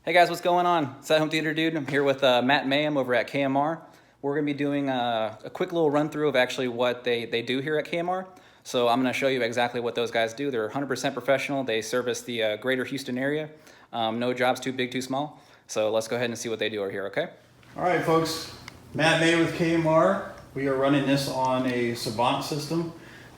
Hey guys, what's going on? It's ThatHomeTheaterDude. I'm here with Matt KMR over at KMR. We're going to be doing a quick little run through of actually what they do here at KMR. So I'm going to show you exactly what those guys do. They're 100% professional. They service the greater Houston area. No jobs too big, too small. So let's go ahead and see what they do over here, okay? All right, folks. Matt May with KMR. We are running this on a Savant system.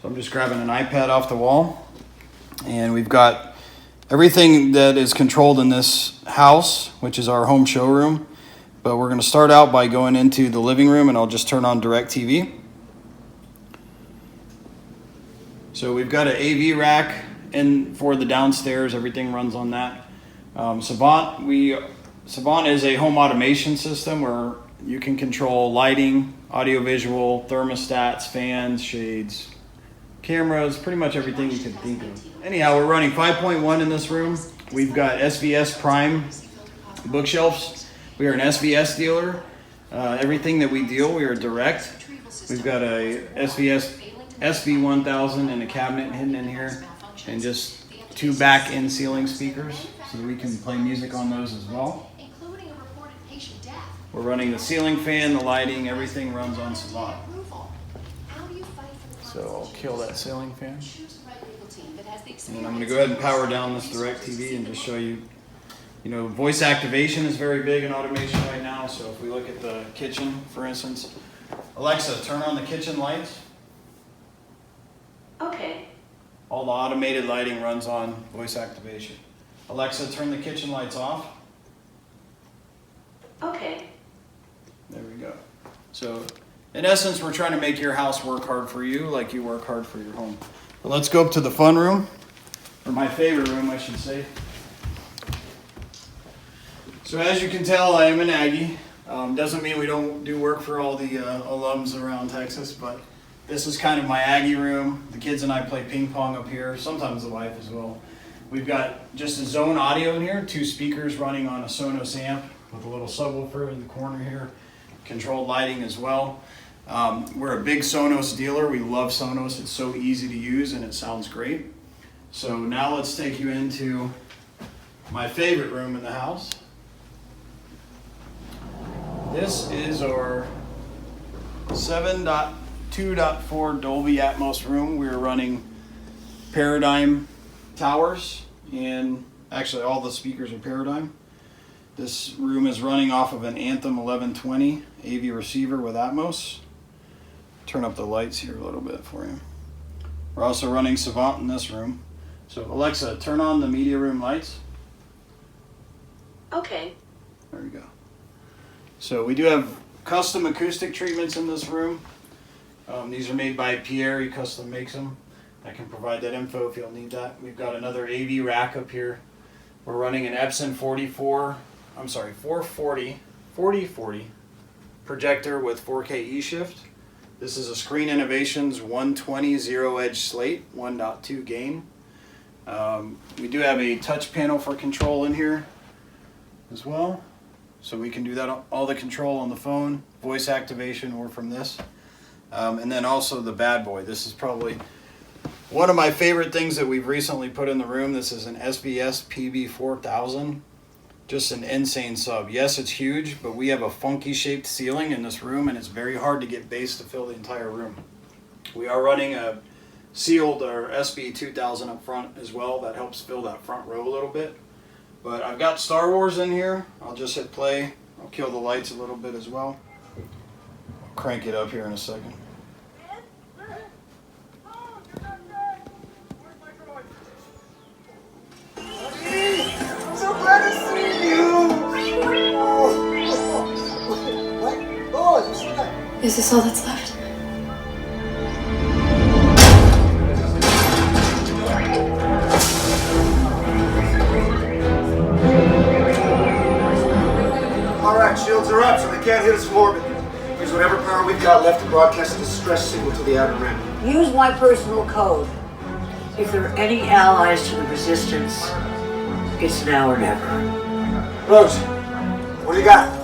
So I'm just grabbing an iPad off the wall. And we've got everything that is controlled in this house, which is our home showroom. But we're going to start out by going into the living room, and I'll just turn on DirecTV. So we've got an AV rack in for the downstairs. Everything runs on that. Savant is a home automation system where you can control lighting, audiovisual, thermostats, fans, shades, cameras, pretty much everything you can think of. Anyhow, we're running 5.1 in this room. We've got SVS Prime bookshelves. We are an SVS dealer. Everything that we deal, we are direct. We've got a SVS SV1000 and a cabinet hidden in here, and just two back in ceiling speakers, so that we can play music on those as well. We're running the ceiling fan, the lighting, everything runs on Savant. So I'll kill that ceiling fan. And I'm going to go ahead and power down this DirecTV and just show you, voice activation is very big in automation right now. So if we look at the kitchen, for instance, Alexa, turn on the kitchen lights. Okay. All the automated lighting runs on voice activation. Alexa, turn the kitchen lights off. Okay. There we go. So in essence, we're trying to make your house work hard for you like you work hard for your home. But let's go up to the fun room, or my favorite room, I should say. So as you can tell, I am an Aggie. Doesn't mean we don't do work for all the alums around Texas, but this is kind of my Aggie room. The kids and I play ping pong up here, sometimes the wife as well. We've got just a zone audio in here, two speakers running on a Sonos amp with a little subwoofer in the corner here. Controlled lighting as well. We're a big Sonos dealer. We love Sonos. It's so easy to use and it sounds great. So now let's take you into my favorite room in the house. This is our 7.2.4 Dolby Atmos room. We're running Paradigm towers, and actually all the speakers are Paradigm. This room is running off of an Anthem 1120 AV receiver with Atmos. Turn up the lights here a little bit for you. We're also running Savant in this room. So Alexa, turn on the media room lights. Okay. There we go. So we do have custom acoustic treatments in this room. These are made by Pierre. He custom makes them. I can provide that info if you'll need that. We've got another AV rack up here. We're running an Epson 4040 projector with 4K E-Shift. This is a Screen Innovations 120 Zero Edge Slate 1.2 gain. We do have a touch panel for control in here as well. So we can do that, all the control on the phone, voice activation or from this. And then also the bad boy. This is probably one of my favorite things that we've recently put in the room. This is an SVS PB4000. Just an insane sub. Yes, it's huge, but we have a funky shaped ceiling in this room, and it's very hard to get bass to fill the entire room. We are running a sealed or SB2000 up front as well. That helps fill that front row a little bit. But I've got Star Wars in here. I'll just hit play. I'll kill the lights a little bit as well. I'll crank it up here in a second. Is this all that's left? Alright, shields are up, so they can't hit us from orbit. Use whatever power we've got left to broadcast a distress signal to the outer rim. Use my personal code. If there are any allies to the resistance, it's now or never. Rose, what do you got?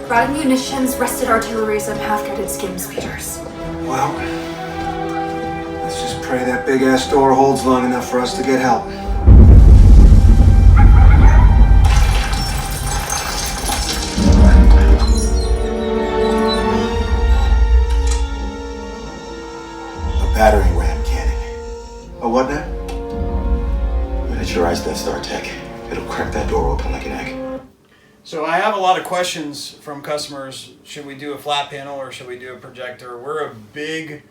Rod munitions, rusted artilleries, and half-gutted skim speeders. Well, let's just pray that big-ass door holds long enough for us to get help. that door open like an egg. So I have a lot of questions from customers. Should we do a flat panel or should we do a projector? We're a big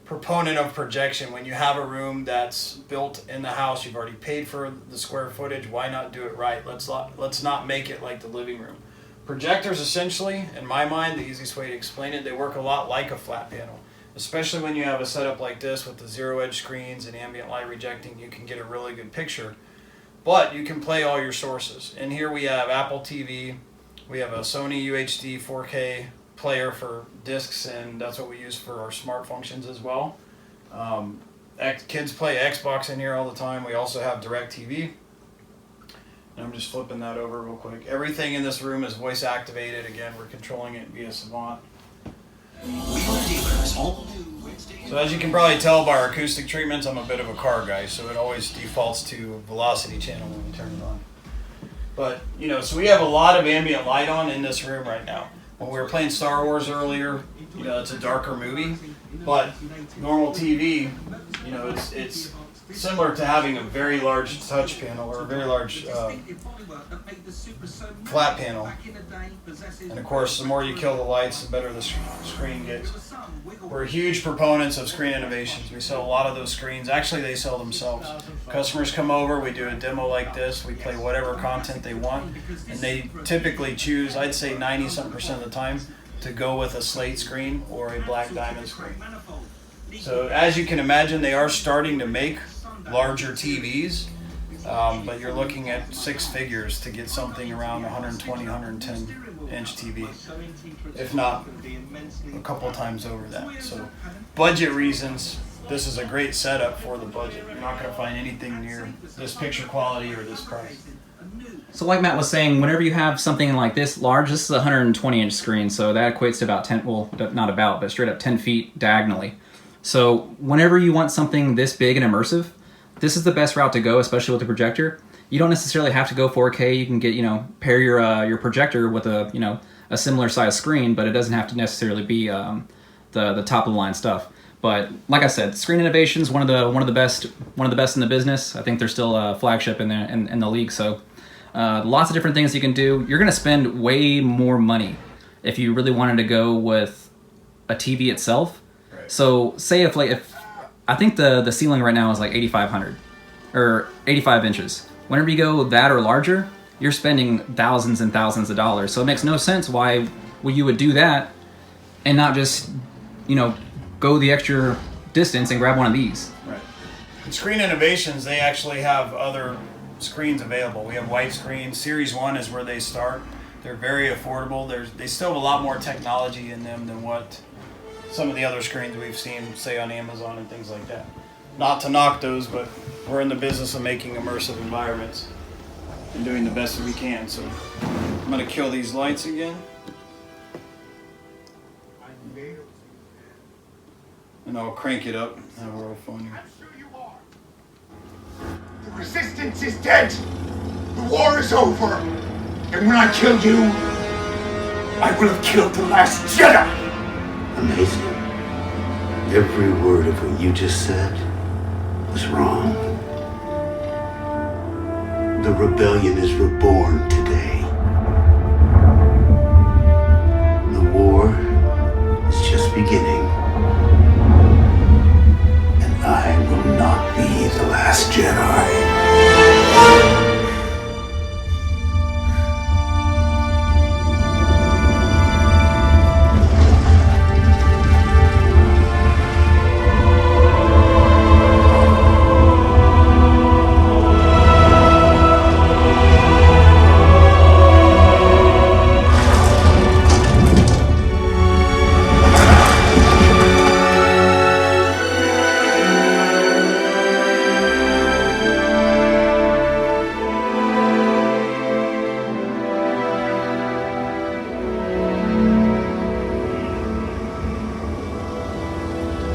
proponent of projection. When you have a room that's built in the house, you've already paid for the square footage, why not do it right? Let's not make it like the living room. Projectors essentially, in my mind, the easiest way to explain it, they work a lot like a flat panel. Especially when you have a setup like this with the zero edge screens and ambient light rejecting, you can get a really good picture. But you can play all your sources. And here we have Apple TV, we have a Sony UHD 4K player for discs, and that's what we use for our smart functions as well. Kids play Xbox in here all the time. We also have DirecTV. And I'm just flipping that over real quick. Everything in this room is voice activated. Again, we're controlling it via Savant. So as you can probably tell by our acoustic treatments, I'm a bit of a car guy, so it always defaults to velocity channel when we turn it on. But, you know, so we have a lot of ambient light on in this room right now. When we were playing Star Wars earlier, you know, it's a darker movie, but normal TV, you know, it's similar to having a very large touch panel or a very large flat panel. And of course, the more you kill the lights, the better the screen gets. We're huge proponents of screen innovations. We sell a lot of those screens. Actually, they sell themselves. Customers come over, we do a demo like this, we play whatever content they want, and they typically choose, I'd say 90-something% of the time, to go with a slate screen or a black diamond screen. So as you can imagine, they are starting to make larger TVs, but you're looking at 6 figures to get something around 120, 110 inch TV, if not a couple times over that. So budget reasons, this is a great setup for the budget. You're not going to find anything near this picture quality or this price. So like Matt was saying, whenever you have something like this large, this is a 120 inch screen, so that equates to about 10, well, not about, but straight up 10 feet diagonally. So whenever you want something this big and immersive, this is the best route to go, especially with the projector. You don't necessarily have to go 4K. You can get, you know, pair your projector with a, you know, a similar size screen, but it doesn't have to necessarily be the top of the line stuff. But like I said, Screen Innovations, one of the best in the business. I think they're still a flagship in the league. So lots of different things you can do. You're gonna spend way more money if you really wanted to go with a TV itself. Right. So say if I think the ceiling right now is like 8,500 or 85 inches. Whenever you go that or larger, you're spending thousands and thousands of dollars. So it makes no sense why you would do that and not just, you know, go the extra distance and grab one of these. Right. In Screen Innovations, they actually have other screens available. We have widescreen. Series 1 is where they start. They're very affordable. They still have a lot more technology in them than what some of the other screens we've seen, say on Amazon and things like that. Not to knock those, but we're in the business of making immersive environments and doing the best that we can. So I'm going to kill these lights again. And I'll crank it up and have a little fun here. The resistance is dead. The war is over. And when I kill you, I will have killed the last Jedi. Amazing. Every word of what you just said was wrong. The rebellion is reborn today. The war is just beginning. And I will not be the last Jedi.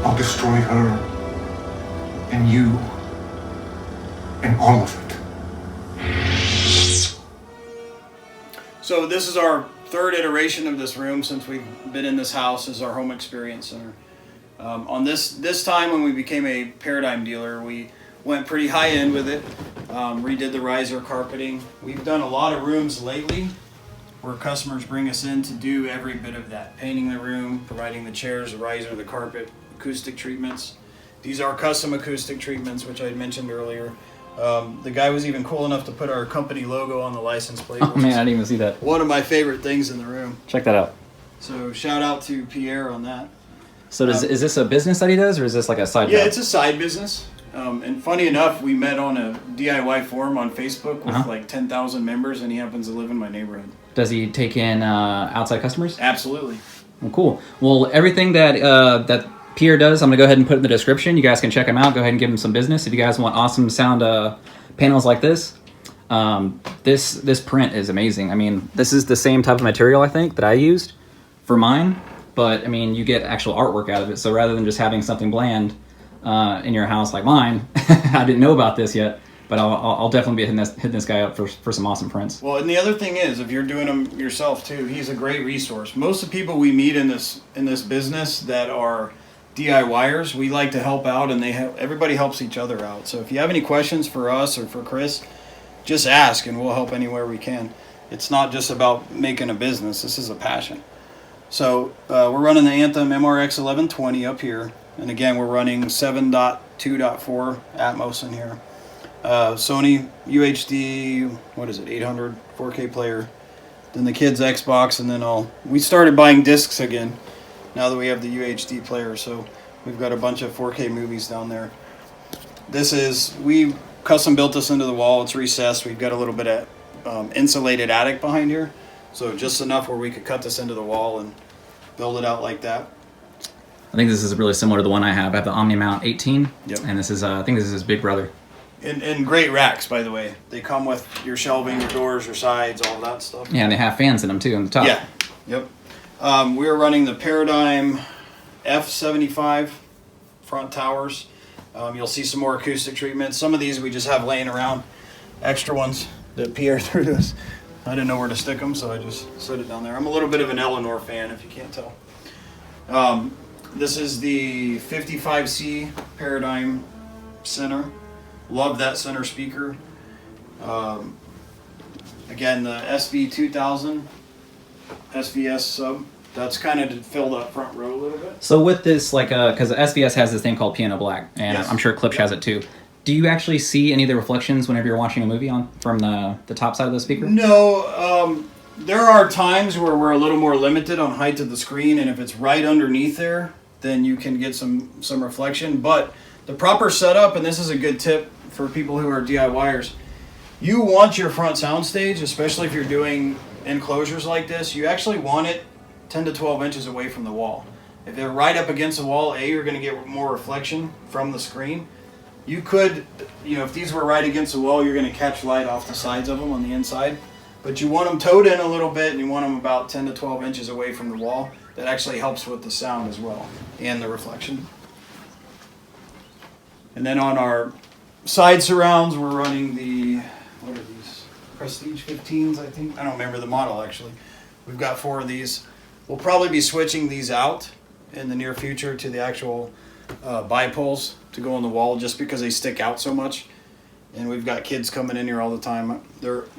I'll destroy her, and you, and all of it. So this is our third iteration of this room since we've been in this house as our home experience center. On this time when we became a Paradigm dealer, we went pretty high end with it. Redid the riser carpeting. We've done a lot of rooms lately where customers bring us in to do every bit of that. Painting the room, providing the chairs, the riser, the carpet, acoustic treatments. These are custom acoustic treatments, which I had mentioned earlier. The guy was even cool enough to put our company logo on the license plate. Oh man, I didn't even see that. One of my favorite things in the room. Check that out. So shout out to Pierre on that. So is this a business that he does, or is this like a side Yeah, job? it's a side business. And funny enough, we met on a DIY forum on Facebook with like 10,000 members, and he happens to live in my neighborhood. Does he take in outside customers? Absolutely. Well, cool. Well, everything that that Pierre does, I'm gonna go ahead and put in the description. You guys can check him out. Go ahead and give him some business if you guys want awesome sound panels like this. This print is amazing. I mean, this is the same type of material I think that I used for mine, but I mean, you get actual artwork out of it. So rather than just having something bland in your house like mine, I didn't know about this yet, but I'll definitely be hitting this guy up for some awesome prints. Well, and the other thing is, if you're doing them yourself too, he's a great resource. Most of the people we meet in this business that are DIYers, we like to help out, and everybody helps each other out. So if you have any questions for us or for Chris, just ask, and we'll help anywhere we can. It's not just about making a business. This is a passion. So we're running the Anthem MRX 1120 up here. And again, we're running 7.2.4 Atmos in here. Sony UHD, what is it, 800 4K player. Then the kids' Xbox, and then we started buying discs again now that we have the UHD player. So we've got a bunch of 4K movies down there. We custom built this into the wall. It's recessed. We've got a little bit of insulated attic behind here. So just enough where we could cut this into the wall and build it out like that. I think this is really similar to the one I have. I have the OmniMount 18, Yep. and this is I think this is his big brother. And great racks, by the way. They come with your shelving, your doors, your sides, all that stuff. Yeah, and they have fans in them too on the top. Yeah. Yep. We are running the Paradigm F75 front towers. You'll see some more acoustic treatments. Some of these we just have laying around. Extra ones that Pierre threw to us. I didn't know where to stick them, so I just set it down there. I'm a little bit of an Eleanor fan, if you can't tell. This is the 55C Paradigm Center. Love that center speaker. Again, the SV2000 SVS sub. That's kind of filled up front row a little bit. So with this, like, because SBS has this thing called Piano Black, and Yes. I'm sure Klipsch has it too. Do you actually see any of the reflections whenever you're watching a movie from the top side of the speaker? No, there are times where we're a little more limited on height of the screen, and if it's right underneath there, then you can get some reflection. But the proper setup, and this is a good tip for people who are DIYers, you want your front soundstage, especially if you're doing enclosures like this, you actually want it 10 to 12 inches away from the wall. If they're right up against the wall, you're going to get more reflection from the screen. You could, if these were right against the wall, you're going to catch light off the sides of them on the inside. But you want them towed in a little bit, and you want them about 10 to 12 inches away from the wall. That actually helps with the sound as well, and the reflection. And then on our side surrounds, we're running the, what are these? Prestige 15s, I think. I don't remember the model, actually. We've got 4 of these. We'll probably be switching these out in the near future to the actual bipoles to go on the wall, just because they stick out so much. And we've got kids coming in here all the time.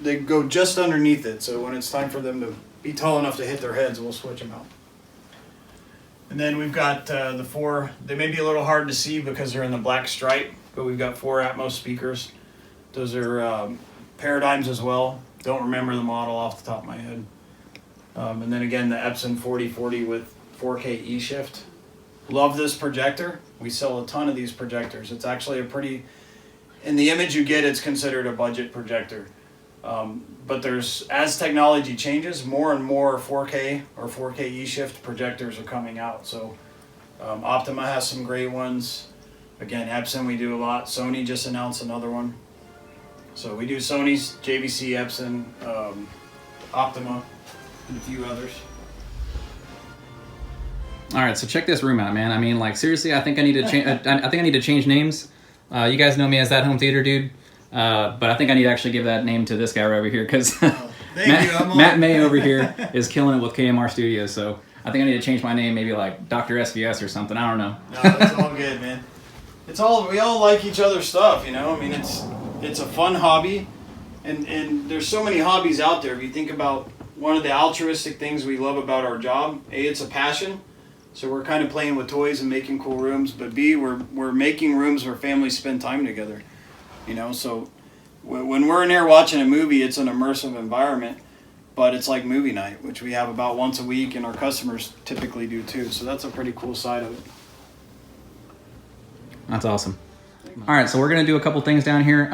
They go just underneath it, so when it's time for them to be tall enough to hit their heads, we'll switch them out. And then we've got the 4, they may be a little hard to see because they're in the black stripe, but we've got 4 Atmos speakers. Those are Paradigms as well. Don't remember the model off the top of my head. And then again, the Epson 4040 with 4K E-Shift. Love this projector. We sell a ton of these projectors. It's actually in the image you get, it's considered a budget projector. But as technology changes, more and more 4K or 4K E-Shift projectors are coming out. So Optima has some great ones. Again, Epson we do a lot. Sony just announced another one. So we do Sony's, JVC, Epson, Optima, and a few others. All right, so check this room out, man. I mean, like, seriously, I think I need to change. I think I need to change names. You guys know me as ThatHomeTheaterDude, but I think I need to actually give that name to this guy right over here, because Matt May over here is killing it with KMR Studios. So I think I need to change my name, maybe like Dr. SVS or something. I don't know. No, that's all good, man. we all like each other's stuff, you know. I mean, it's a fun hobby, and there's so many hobbies out there. If you think about one of the altruistic things we love about our job, A, it's a passion. So we're kind of playing with toys and making cool rooms, but B, we're making rooms where families spend time together, you know. So when we're in here watching a movie, it's an immersive environment, but it's like movie night, which we have about once a week, and our customers typically do too. So that's a pretty cool side of it. That's awesome. All right, so we're gonna do a couple things down here.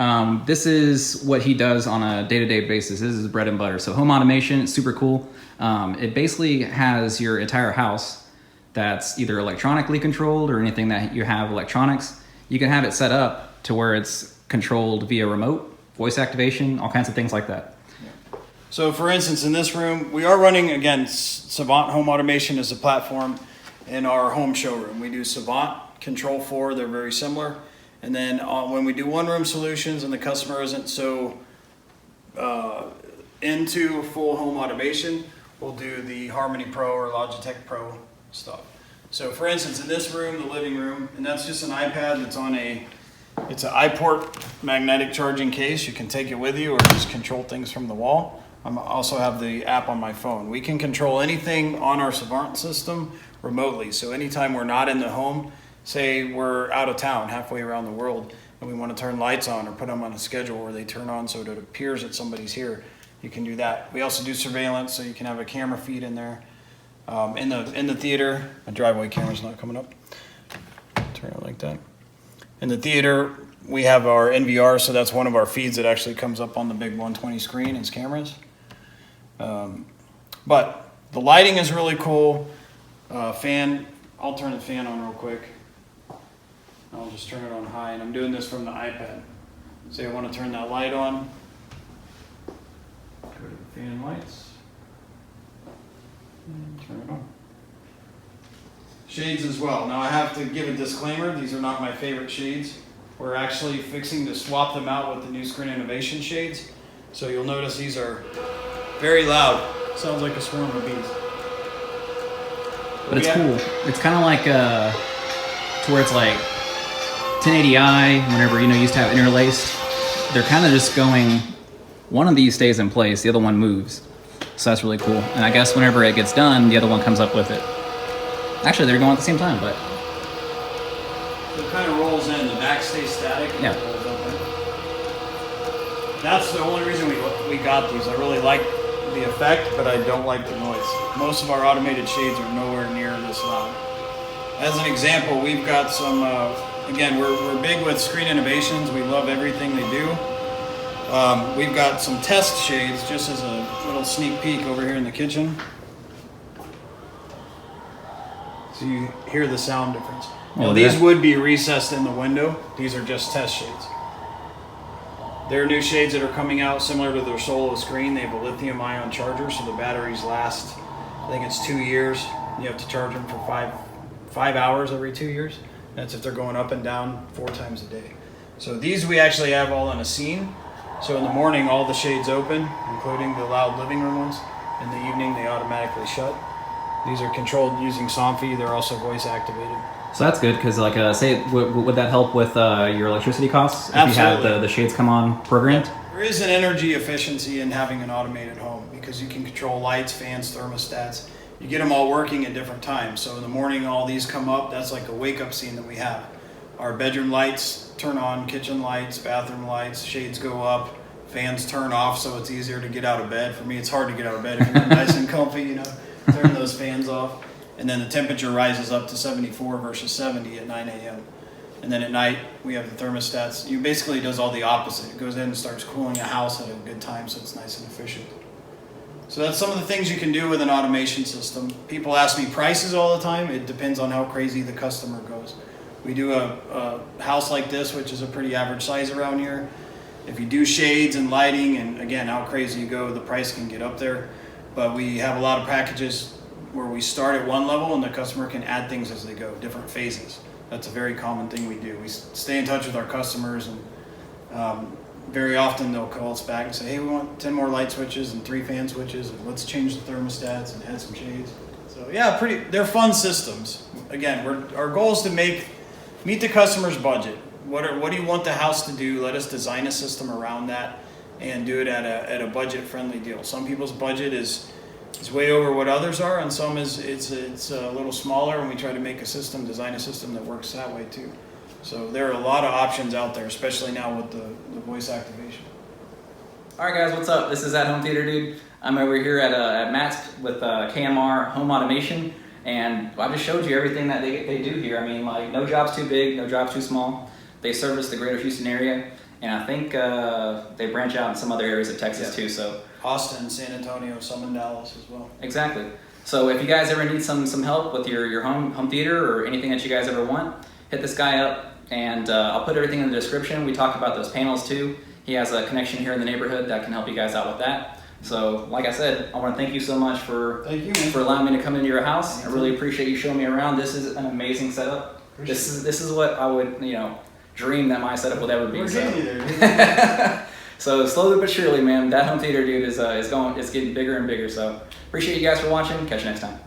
This is what he does on a day-to-day basis. This is bread and butter. So home automation, it's super cool. It basically has your entire house that's either electronically controlled or anything that you have electronics. You can have it set up to where it's controlled via remote, voice activation, all kinds of things like that. So for instance, in this room, we are running, again, Savant Home Automation is a platform in our home showroom. We do Savant, Control 4, they're very similar. And then when we do one-room solutions and the customer isn't so into full home automation, we'll do the Harmony Pro or Logitech Pro stuff. So for instance, in this room, the living room, and that's just an iPad that's on it's an iPort magnetic charging case. You can take it with you or just control things from the wall. I also have the app on my phone. We can control anything on our Savant system remotely. So anytime we're not in the home, say we're out of town, halfway around the world, and we want to turn lights on or put them on a schedule where they turn on so that it appears that somebody's here, you can do that. We also do surveillance, so you can have a camera feed in there. In the theater, my driveway camera's not coming up. Turn it like that. In the theater, we have our NVR, so that's one of our feeds that actually comes up on the big 120 screen as cameras. But the lighting is really cool. Fan, I'll turn the fan on real quick. I'll just turn it on high, and I'm doing this from the iPad. Say I want to turn that light on. Go to the fan lights. And turn it on. Shades as well. Now I have to give a disclaimer, these are not my favorite shades. We're actually fixing to swap them out with the new Screen Innovation shades. So you'll notice these are very loud. Sounds like a swarm of bees. But it's cool. It's kind of like to where it's like 1080i, whenever you used to have interlaced. They're kind of just going, one of these stays in place, the other one moves. So that's really cool. And I guess whenever it gets done, the other one comes up with it. Actually, they're going at the same time, but it kind of rolls in. The back stays static. And yeah. It rolls up in. That's the only reason we got these. I really like the effect, but I don't like the noise. Most of our automated shades are nowhere near this loud. As an example, we've got some. Again, we're big with Screen Innovations. We love everything they do. We've got some test shades, just as a little sneak peek over here in the kitchen. So you hear the sound difference. Now, these would be recessed in the window. These are just test shades. There are new shades that are coming out similar to their Solo screen. They have a lithium-ion charger, so the batteries last, I think it's 2 years. You have to charge them for five hours every 2 years. That's if they're going up and down 4 times a day. So these we actually have all in a scene. So in the morning, all the shades open, including the loud living room ones. In the evening, they automatically shut. These are controlled using Somfy. They're also voice activated. So that's good, because like say, would that help with your electricity costs? If Absolutely. you have the shades come on programmed? There is an energy efficiency in having an automated home because you can control lights, fans, thermostats. You get them all working at different times. So in the morning, all these come up. That's like a wake-up scene that we have. Our bedroom lights turn on, kitchen lights, bathroom lights, shades go up, fans turn off, so it's easier to get out of bed. For me, it's hard to get out of bed if you're nice and comfy, turn those fans off. And then the temperature rises up to 74 versus 70 at 9 a.m. And then at night, we have the thermostats. You basically does all the opposite. It goes in and starts cooling a house at a good time, so it's nice and efficient. So that's some of the things you can do with an automation system. People ask me prices all the time. It depends on how crazy the customer goes. We do a house like this, which is a pretty average size around here. If you do shades and lighting, and again, how crazy you go, the price can get up there. But we have a lot of packages where we start at one level and the customer can add things as they go, different phases. That's a very common thing we do. We stay in touch with our customers, and very often they'll call us back and say, hey, we want 10 more light switches and 3 fan switches, and let's change the thermostats and add some shades. So yeah, they're fun systems. Again, our goal is to make meet the customer's budget. What do you want the house to do? Let us design a system around that and do it at a budget-friendly deal. Some people's budget is way over what others are, and some it's a little smaller, and we try to make design a system that works that way too. So there are a lot of options out there, especially now with the voice activation. All right, guys, what's up? This is ThatHomeTheaterDude. I'm over here at Matt's with KMR Home Automation, and I just showed you everything that they do here. I mean, like, no job's too big, no job's too small. They service the greater Houston area, and I think they branch out in some other areas of Texas too. So Austin, San Antonio, some in Dallas as well. exactly. So if you guys ever need some help with your home theater or anything that you guys ever want, hit this guy up, and I'll put everything in the description. We talked about those panels too. He has a connection here in the neighborhood that can help you guys out with that. So, like I said, I want to thank you so much for allowing me to come into your house. I really appreciate you showing me around. This is an amazing setup. This is what I would dream that my setup would ever be. We're getting you there. So slowly but surely, man, That Home Theater Dude is getting bigger and bigger. So appreciate you guys for watching. Catch you next time.